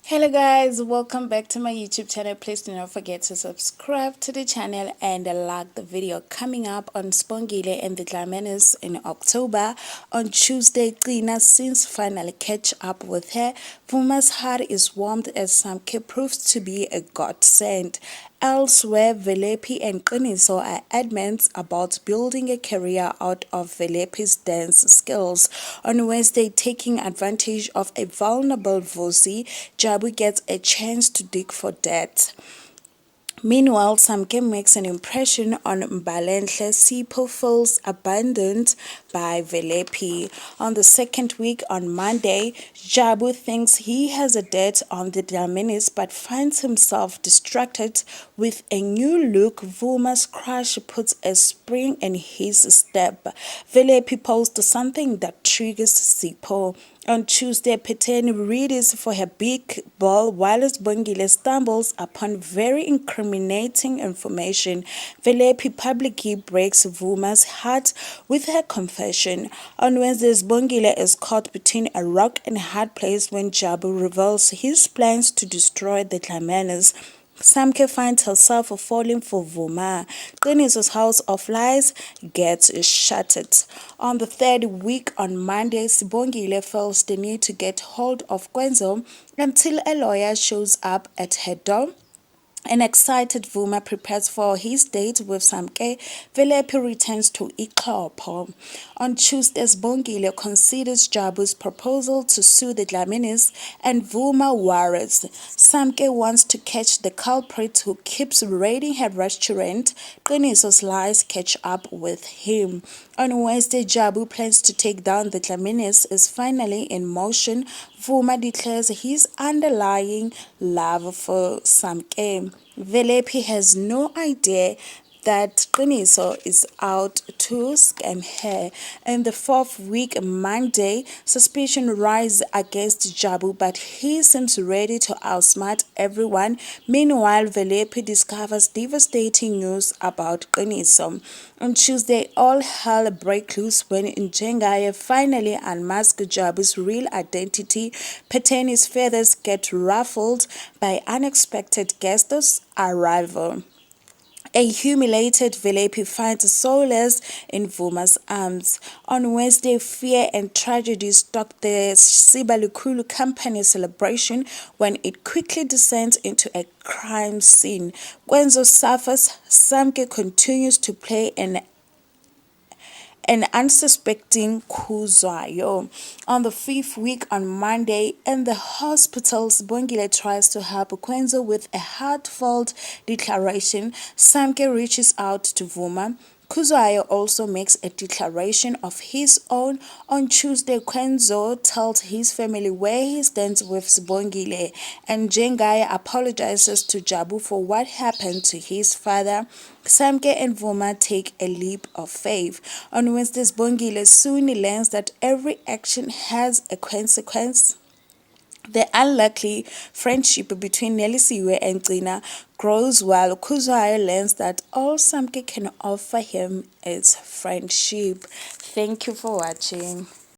Hello guys, welcome back to my YouTube channel. Please do not forget to subscribe to the channel and like the video. Coming up on Sibongile and the Dlaminis in October. On Tuesday, Tina since finally catch up with her. Vuma's heart is warmed as Samke proves to be a godsend. Elsewhere, Velepi and Qiniso are adamant about building a career out of Velepi's dance skills. On Wednesday, taking advantage of a vulnerable Vusi, Jabu gets a chance to dig for that. Meanwhile, Samke makes an impression on Mbalenhle. Sipho feels abandoned by Velepi. On the second week, on Monday, Jabu thinks he has a debt on the Dlaminis but finds himself distracted with a new look. Vuma's crush puts a spring in his step. Velepi posts something that triggers Sipho. On Tuesday, Peteni readies for her big ball while Sibongile stumbles upon very incriminating information. Velepi publicly breaks Vuma's heart with her confession. On Wednesday, Sibongile is caught between a rock and a hard place when Jabu reveals his plans to destroy the Dlaminis. Samke finds herself falling for Vuma. Qiniso's house of lies gets shattered. On the third week, on Monday, Sibongile feels the need to get hold of Kwenzo until a lawyer shows up at her door. An excited Vuma prepares for his date with Samke. Velepi returns to Iklopo. On Tuesday, Sibongile considers Jabu's proposal to sue the Dlaminis and Vuma worries. Samke wants to catch the culprit who keeps raiding her restaurant. Qiniso's lies catch up with him. On Wednesday, Jabu plans to take down the Dlaminis is finally in motion. Vuma declares his underlying love for Samke. Velepi has no idea that Qiniso is out to scam her. In the fourth week, Monday, suspicion rises against Jabu, but he seems ready to outsmart everyone. Meanwhile, Velepi discovers devastating news about Qiniso. On Tuesday, all hell breaks loose when Incriminating finally unmasks Jabu's real identity. Peteni's feathers get ruffled by unexpected guests' arrival. A humiliated Velepi finds solace in Vuma's arms. On Wednesday, fear and tragedy stalk the Sibalukulu company celebration when it quickly descends into a crime scene. Kwenzo suffers. Samke continues to play an unsuspecting Kuzwayo. On the fifth week, on Monday, in the hospital, Sibongile tries to help Kwenzo with a heartfelt declaration. Samke reaches out to Vuma. Kuzwayo also makes a declaration of his own. On Tuesday, Kwenzo tells his family where he stands with Sibongile, and Jengaya apologizes to Jabu for what happened to his father. Samke and Vuma take a leap of faith. On Wednesday, Sibongile soon learns that every action has a consequence. The unlikely friendship between Nelisiwe and Tina grows while Kuzwayo learns that all Samke can offer him is friendship. Thank you for watching.